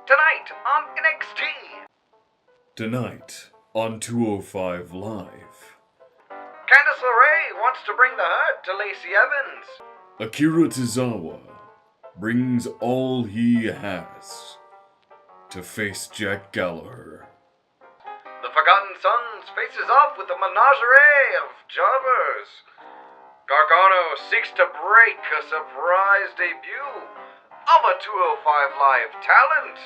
Tonight on NXT. Tonight on 205 Live. Candice LeRae wants to bring the hurt to Lacey Evans. Akira Tozawa brings all he has to face Jack Gallagher. The Forgotten Sons faces off with a menagerie of jobbers. Gargano seeks to break a surprise debut of a 205 Live talent.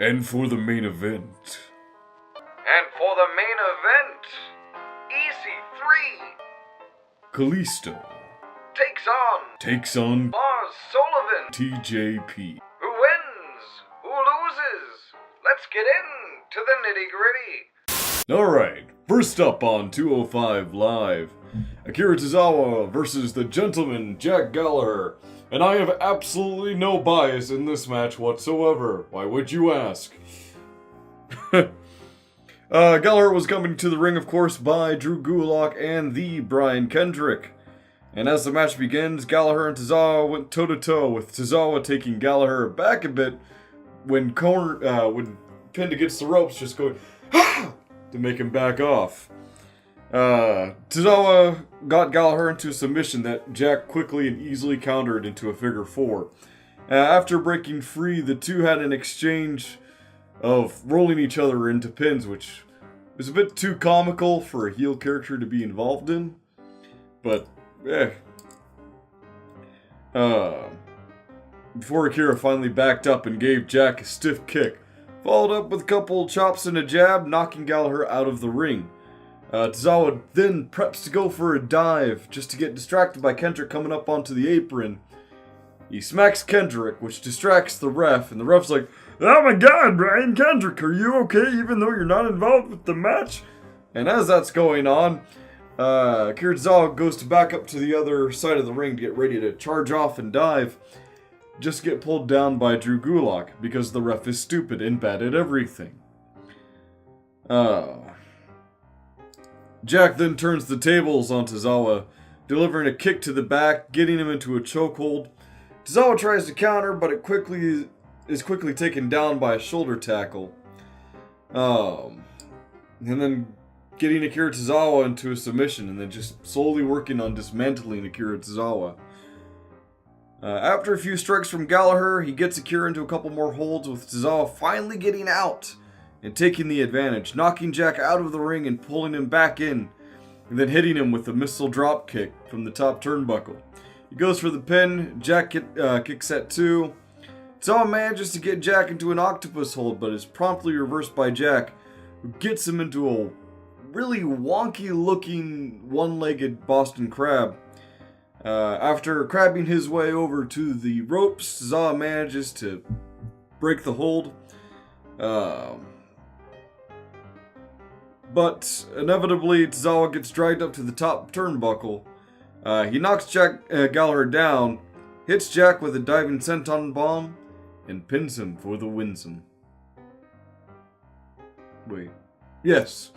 And for the main event, EC3 Kalisto takes on Lars Sullivan. TJP. Who wins? Who loses? Let's get into the nitty-gritty. Alright, first up on 205 Live, Akira Tozawa versus the gentleman Jack Gallagher. And I have absolutely no bias in this match whatsoever. Why would you ask? Gallagher was coming to the ring, of course, by Drew Gulak and the Brian Kendrick. And as the match begins, Gallagher and Tozawa went toe-to-toe, with Tozawa taking Gallagher back a bit when pinned against the ropes, just going, "Ah!" to make him back off. Tozawa got Gallagher into a submission that Jack quickly and easily countered into a figure four. After breaking free, the two had an exchange of rolling each other into pins, which was a bit too comical for a heel character to be involved in. But, before Akira finally backed up and gave Jack a stiff kick, followed up with a couple chops and a jab, knocking Gallagher out of the ring. Tozawa then preps to go for a dive, just to get distracted by Kendrick coming up onto the apron. He smacks Kendrick, which distracts the ref, and the ref's like, "Oh my god, Brian Kendrick, are you okay even though you're not involved with the match?" And as that's going on, Akira Tozawa goes to back up to the other side of the ring to get ready to charge off and dive, just get pulled down by Drew Gulak, because the ref is stupid and bad at everything. Jack then turns the tables on Tozawa, delivering a kick to the back, getting him into a chokehold. Tozawa tries to counter, but is quickly taken down by a shoulder tackle. And then getting Akira Tozawa into a submission, and then just slowly working on dismantling Akira Tozawa. After a few strikes from Gallagher, he gets Akira into a couple more holds, with Tozawa finally getting out and taking the advantage, knocking Jack out of the ring and pulling him back in, and then hitting him with a missile drop kick from the top turnbuckle. He goes for the pin. Jack kicks at 2. Tozawa manages to get Jack into an octopus hold, but is promptly reversed by Jack, who gets him into a really wonky looking one-legged Boston Crab. After crabbing his way over to the ropes, Tozawa manages to break the hold. But inevitably, Tozawa gets dragged up to the top turnbuckle. He knocks Jack Gallagher down, hits Jack with a diving senton bomb, and pins him for the winsome. Wait. Yes.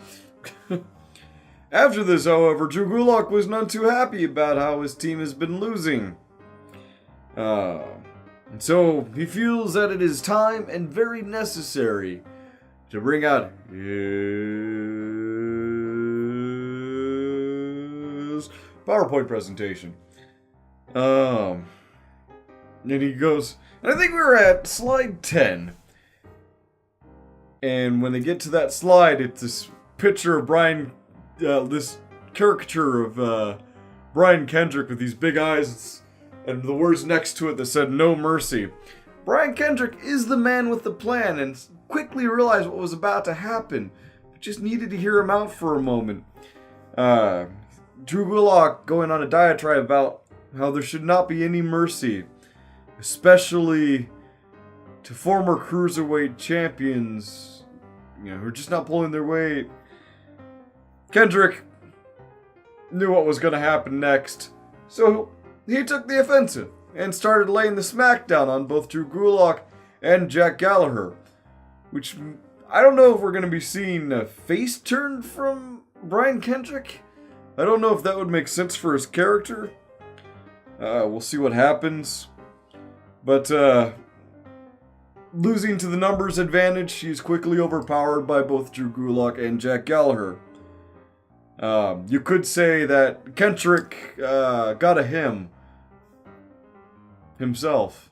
After this, however, Drew Gulak was none too happy about how his team has been losing. And so he feels that it is time and very necessary to bring out his PowerPoint presentation. And he goes, and I think we were at slide 10. And when they get to that slide, it's this picture of this caricature of Brian Kendrick with these big eyes, and the words next to it that said "No Mercy." Brian Kendrick is the man with the plan, and quickly realized what was about to happen, but just needed to hear him out for a moment. Drew Gulak going on a diatribe about how there should not be any mercy, especially to former cruiserweight champions, who are just not pulling their weight. Kendrick knew what was going to happen next, so he took the offensive and started laying the smackdown on both Drew Gulak and Jack Gallagher, which I don't know if we're going to be seeing a face turn from Brian Kendrick. I don't know if that would make sense for his character. We'll see what happens. But losing to the numbers advantage, she's quickly overpowered by both Drew Gulak and Jack Gallagher. You could say that Kendrick got a him himself.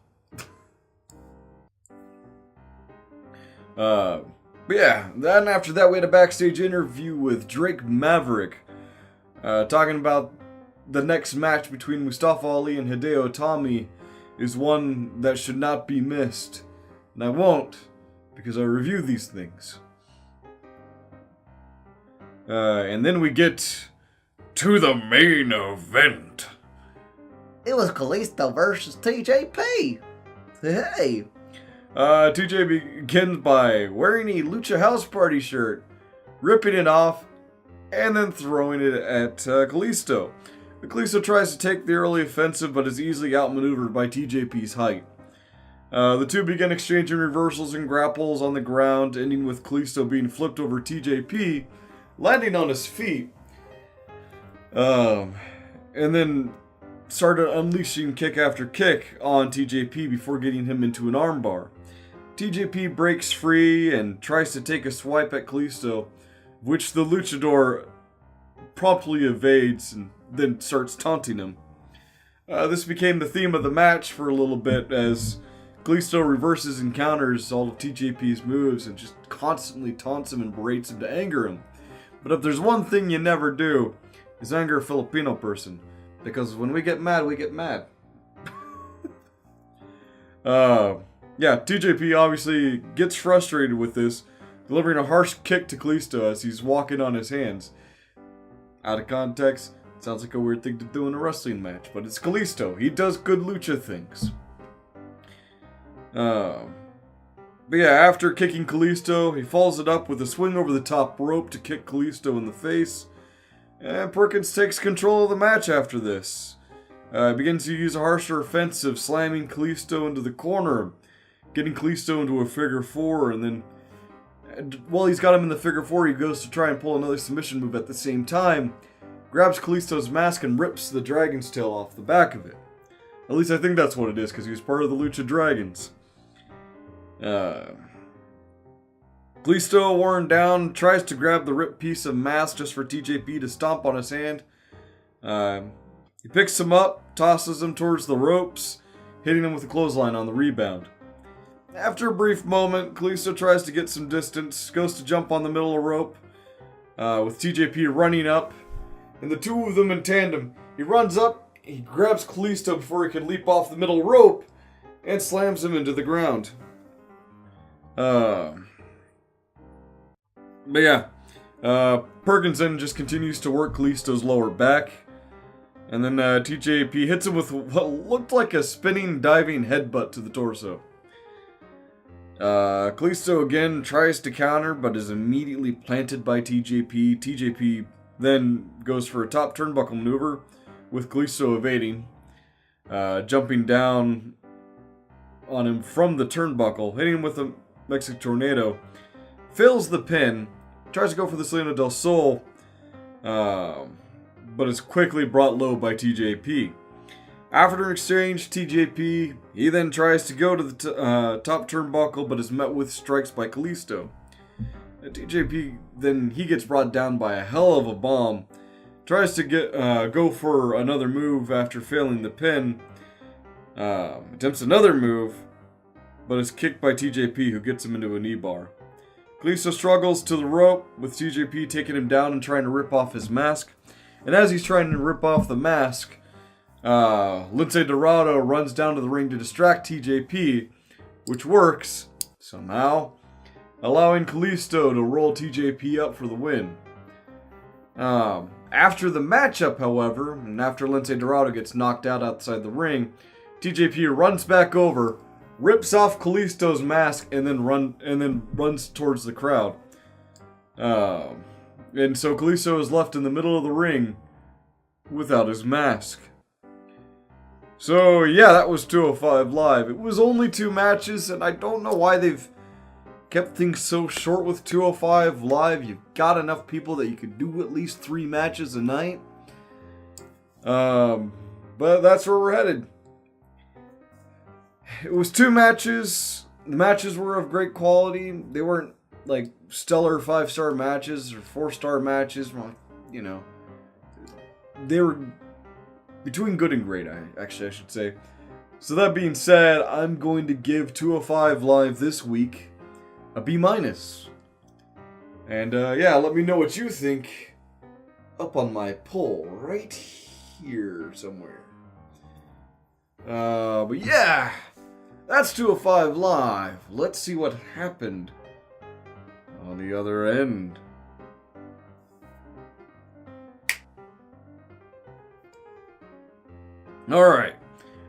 But yeah, then after that we had a backstage interview with Drake Maverick, talking about the next match between Mustafa Ali and Hideo Itami is one that should not be missed. And I won't, because I review these things. And then we get to the main event. It was Kalisto versus TJP. Hey. TJ begins by wearing a Lucha House Party shirt, ripping it off, and then throwing it at Kalisto. Kalisto tries to take the early offensive, but is easily outmaneuvered by TJP's height. The two begin exchanging reversals and grapples on the ground, ending with Kalisto being flipped over TJP, landing on his feet. And then started unleashing kick after kick on TJP before getting him into an armbar. TJP breaks free and tries to take a swipe at Kalisto, which the luchador promptly evades and then starts taunting him. This became the theme of the match for a little bit as Kalisto reverses and counters all of TJP's moves and just constantly taunts him and berates him to anger him. But if there's one thing you never do, is anger a Filipino person. Because when we get mad, we get mad. Yeah, TJP obviously gets frustrated with this, delivering a harsh kick to Kalisto as he's walking on his hands. Out of context, sounds like a weird thing to do in a wrestling match, but it's Kalisto. He does good lucha things. But yeah, after kicking Kalisto, he follows it up with a swing over the top rope to kick Kalisto in the face. And Perkins takes control of the match after this. He begins to use a harsher offensive, slamming Kalisto into the corner, getting Kalisto into a figure four, and then while he's got him in the figure four, he goes to try and pull another submission move at the same time, grabs Kalisto's mask and rips the dragon's tail off the back of it. At least I think that's what it is, because he was part of the Lucha Dragons. Kalisto, worn down, tries to grab the ripped piece of mask just for TJP to stomp on his hand. He picks him up, tosses him towards the ropes, hitting him with a clothesline on the rebound. After a brief moment, Kalisto tries to get some distance, goes to jump on the middle of the rope, with TJP running up, and the two of them in tandem. He runs up, he grabs Kalisto before he can leap off the middle rope, and slams him into the ground. But yeah, Perkins then just continues to work Kalisto's lower back. And then TJP hits him with what looked like a spinning, diving headbutt to the torso. Kalisto again tries to counter, but is immediately planted by TJP. TJP then goes for a top turnbuckle maneuver, with Kalisto evading. Jumping down on him from the turnbuckle, hitting him with a Mexican tornado. Fails the pin, tries to go for the Salida del Sol, but is quickly brought low by TJP. After an exchange, TJP, he then tries to go to the top turnbuckle, but is met with strikes by Kalisto. TJP, then he gets brought down by a hell of a bomb, tries to go for another move after failing the pin, attempts another move, but is kicked by TJP, who gets him into a knee bar. Kalisto struggles to the rope, with TJP taking him down and trying to rip off his mask. And as he's trying to rip off the mask, Lince Dorado runs down to the ring to distract TJP, which works, somehow, allowing Kalisto to roll TJP up for the win. After the matchup, however, and after Lince Dorado gets knocked out outside the ring, TJP runs back over, rips off Kalisto's mask, and then runs towards the crowd. And so Kalisto is left in the middle of the ring without his mask. So yeah, that was 205 Live. It was only 2 matches, and I don't know why they've kept things so short with 205 Live. You've got enough people that you could do at least 3 matches a night. But that's where we're headed. It was 2 matches. the matches were of great quality. They weren't like stellar 5-star matches or 4-star matches. You know, they were between good and great, I should say. So that being said, I'm going to give 205 Live this week a B-. And yeah, let me know what you think up on my poll right here somewhere. But yeah, that's 205 Live. Let's see what happened on the other end. Alright.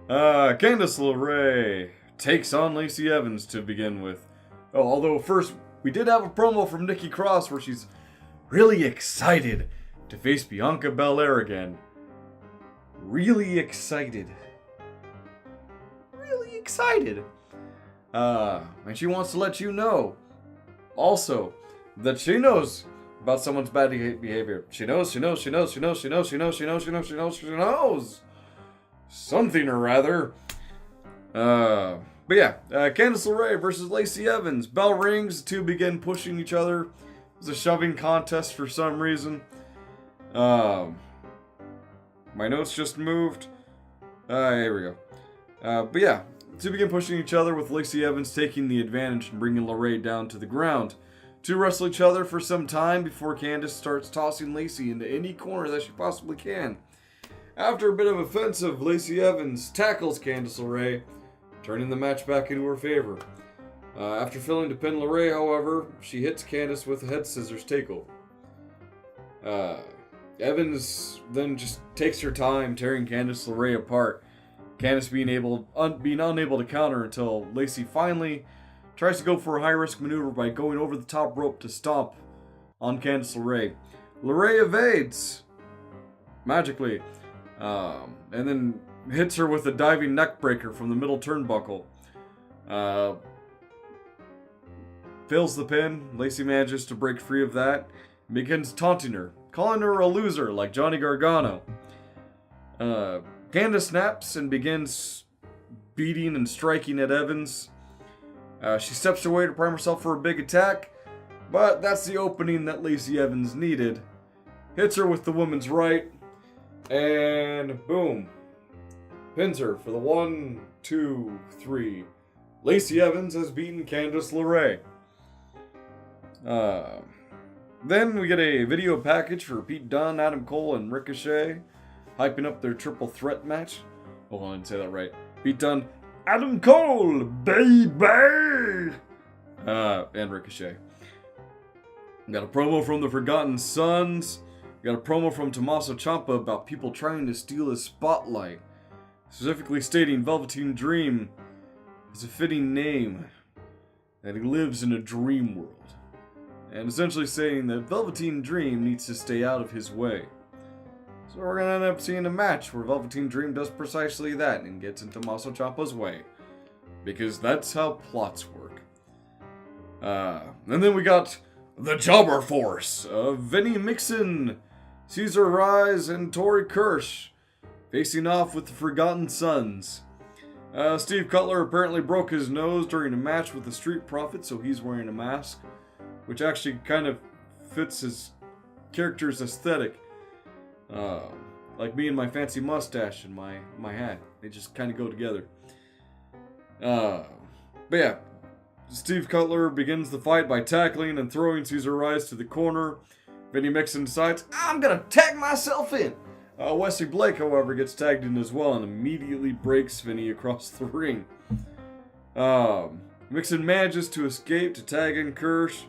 Candice LeRae takes on Lacey Evans to begin with. Oh, although first, we did have a promo from Nikki Cross where she's really excited to face Bianca Belair again. Really excited. Really excited. And she wants to let you know also that she knows about someone's bad behavior. She knows. Something or rather. But yeah, Candice LeRae versus Lacey Evans. Bell rings, the two begin pushing each other. It was a shoving contest for some reason. My notes just moved. Here we go. But yeah, the two begin pushing each other with Lacey Evans taking the advantage and bringing LeRae down to the ground. Two wrestle each other for some time before Candice starts tossing Lacey into any corner that she possibly can. After a bit of offensive, Lacey Evans tackles Candice LeRae, turning the match back into her favor. After failing to pin LeRae, however, she hits Candice with a head scissors takeover. Evans then just takes her time tearing Candice LeRae apart, Candice being unable to counter until Lacey finally tries to go for a high-risk maneuver by going over the top rope to stomp on Candice LeRae. LeRae evades magically, and then hits her with a diving neckbreaker from the middle turnbuckle. Fails the pin. Lacey manages to break free of that and begins taunting her, calling her a loser like Johnny Gargano. Candice snaps and begins beating and striking at Evans. She steps away to prime herself for a big attack, but that's the opening that Lacey Evans needed. Hits her with the woman's right, and boom. Pins her for the 1, 2, 3. Lacey Evans has beaten Candice LeRae. Then we get a video package for Pete Dunne, Adam Cole, and Ricochet, hyping up their triple threat match. Hold on, I didn't say that right. Pete Dunne, Adam Cole, baby! And Ricochet. We got a promo from the Forgotten Sons. We got a promo from Tommaso Ciampa about people trying to steal his spotlight. Specifically stating Velveteen Dream is a fitting name, that he lives in a dream world. And essentially saying that Velveteen Dream needs to stay out of his way. So we're going to end up seeing a match where Velveteen Dream does precisely that and gets in Tommaso Ciampa's way. Because that's how plots work. And then we got the Jobber Force of Vinnie Mixon, Caesar Rise, and Tori Kirsch facing off with the Forgotten Sons. Steve Cutler apparently broke his nose during a match with the Street Profits, so he's wearing a mask, which actually kind of fits his character's aesthetic. Like me and my fancy mustache and my hat. They just kind of go together. But yeah, Steve Cutler begins the fight by tackling and throwing Caesar Rise to the corner. Vinnie Mixon decides, I'm gonna tag myself in! Wesley Blake, however, gets tagged in as well and immediately breaks Vinnie across the ring. Mixon manages to escape to tag in Kirsch,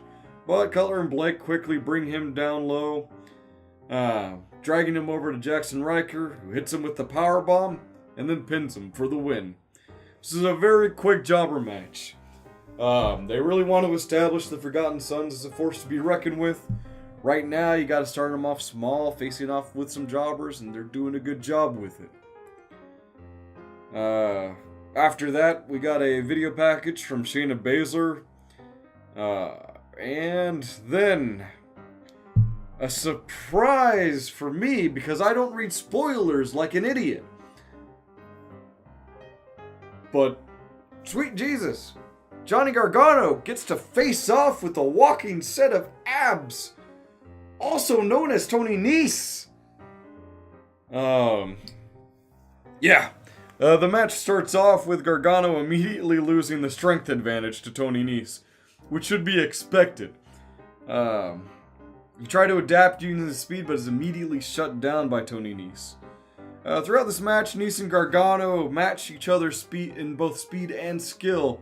but Cutler and Blake quickly bring him down low, dragging him over to Jackson Riker, who hits him with the powerbomb and then pins him for the win. This is a very quick jobber match. They really want to establish the Forgotten Sons as a force to be reckoned with. Right now, you got to start them off small, facing off with some jobbers, and they're doing a good job with it. After that, we got a video package from Shayna Baszler. And then a surprise for me, because I don't read spoilers like an idiot. But, sweet Jesus, Johnny Gargano gets to face off with a walking set of abs, also known as Tony Nese. The match starts off with Gargano immediately losing the strength advantage to Tony Nese, which should be expected. He tried to adapt using his speed, but is immediately shut down by Tony Nese. Throughout this match, Nese and Gargano match each other's speed in both speed and skill.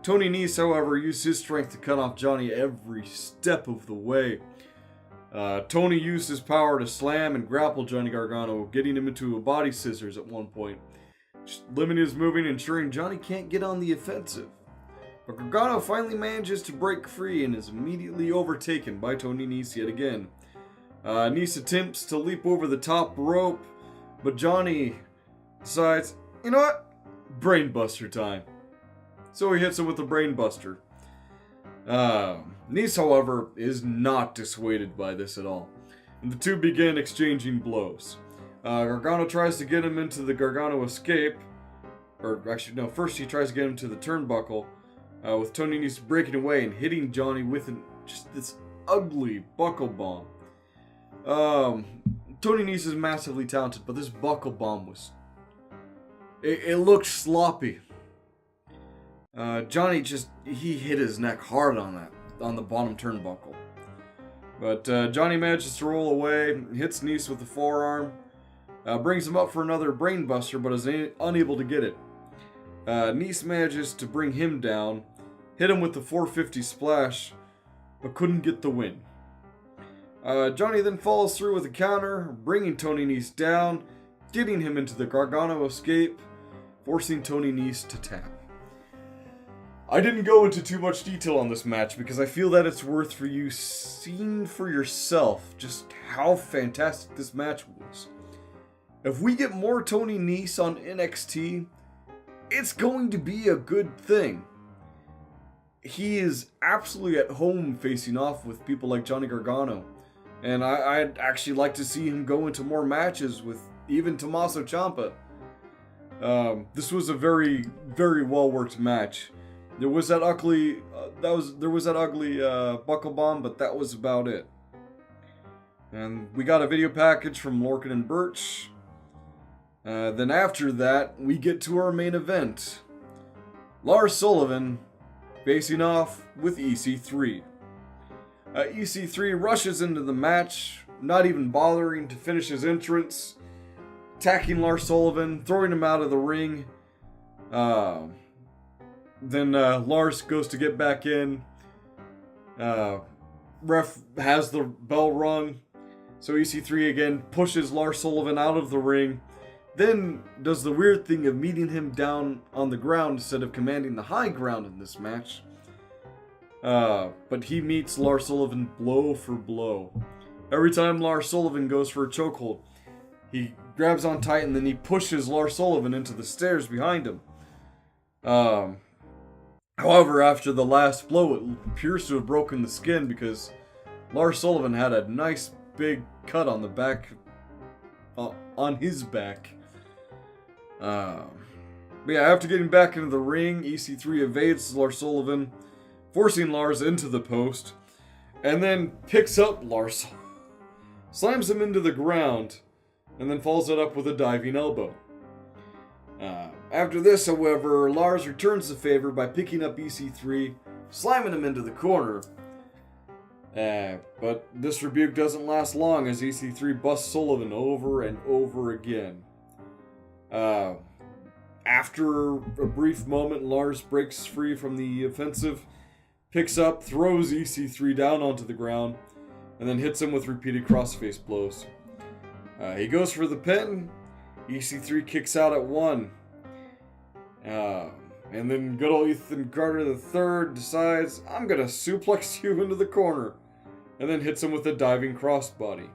Tony Nese, however, used his strength to cut off Johnny every step of the way. Tony used his power to slam and grapple Johnny Gargano, getting him into a body scissors at one point, limiting his moving, ensuring Johnny can't get on the offensive. But Gargano finally manages to break free and is immediately overtaken by Tony Nese yet again. Nese attempts to leap over the top rope, but Johnny decides, you know what? Brainbuster time. So he hits him with the Brainbuster. Nese, however, is not dissuaded by this at all, and the two begin exchanging blows. Gargano tries to get him into the Gargano escape, first he tries to get him to the turnbuckle, with Tony Nese breaking away and hitting Johnny with just this ugly buckle bomb. Tony Nese is massively talented, but this buckle bomb it looked sloppy. Johnny he hit his neck hard on the bottom turnbuckle. But Johnny manages to roll away, hits Nese with the forearm, brings him up for another brainbuster, but is unable to get it. Nese manages to bring him down, hit him with the 450 splash, but couldn't get the win. Johnny then follows through with a counter, bringing Tony Nese down, getting him into the Gargano escape, forcing Tony Nese to tap. I didn't go into too much detail on this match because I feel that it's worth for you seeing for yourself just how fantastic this match was. If we get more Tony Nese on NXT, it's going to be a good thing. He is absolutely at home facing off with people like Johnny Gargano, and I'd actually like to see him go into more matches with even Tommaso Ciampa. This was a very, very well worked match. There was that ugly, buckle bomb, but that was about it. And we got a video package from Lorcan and Birch. Then after that, we get to our main event. Lars Sullivan facing off with EC3. EC3 rushes into the match, not even bothering to finish his entrance, attacking Lars Sullivan, throwing him out of the ring. Then Lars goes to get back in. Ref has the bell rung, so EC3 again pushes Lars Sullivan out of the ring. Then does the weird thing of meeting him down on the ground instead of commanding the high ground in this match. But he meets Lars Sullivan blow for blow. Every time Lars Sullivan goes for a chokehold, he grabs on tight and then he pushes Lars Sullivan into the stairs behind him. However, after the last blow, it appears to have broken the skin because Lars Sullivan had a nice big cut on the back, on his back. But yeah, after getting back into the ring, EC3 evades Lars Sullivan, forcing Lars into the post, and then picks up Lars, slams him into the ground, and then follows it up with a diving elbow. After this, however, Lars returns the favor by picking up EC3, slamming him into the corner. But this rebuke doesn't last long as EC3 busts Sullivan over and over again. After a brief moment, Lars breaks free from the offensive, picks up, throws EC3 down onto the ground, and then hits him with repeated crossface blows. He goes for the pin. EC3 kicks out at 1. And then good old Ethan Carter III decides, I'm gonna suplex you into the corner, and then hits him with a diving crossbody.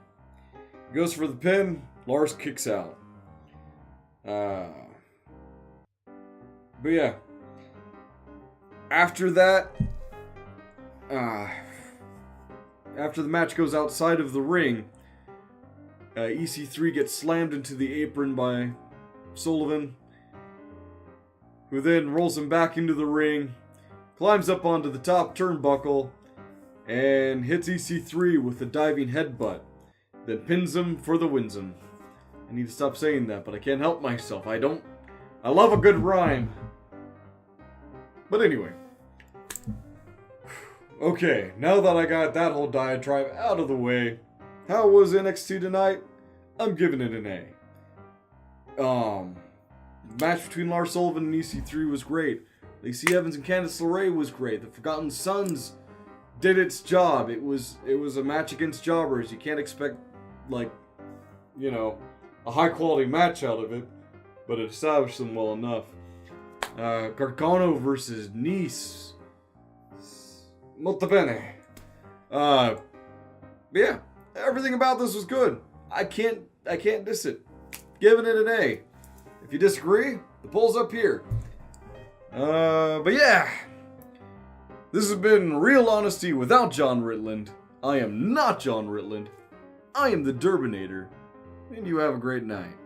He goes for the pin. Lars kicks out. But yeah. After that, after the match goes outside of the ring, EC3 gets slammed into the apron by Sullivan, who then rolls him back into the ring, climbs up onto the top turnbuckle, and hits EC3 with a diving headbutt, then pins him for the winsome. I need to stop saying that, but I can't help myself. I love a good rhyme. But anyway. Okay, now that I got that whole diatribe out of the way, how was NXT tonight? I'm giving it an A. Match between Lars Sullivan and EC3 was great. Lacey Evans and Candice LeRae was great. The Forgotten Sons did its job. It was a match against jobbers. You can't expect, like, you know, a high quality match out of it, but it established them well enough. Gargano versus Nese. Molto bene. Yeah, everything about this was good. I can't diss it. Giving it an A. If you disagree, the poll's up here. But yeah, this has been Real Honesty without John Ritland. I am not John Ritland. I am the Derbinator, and you have a great night.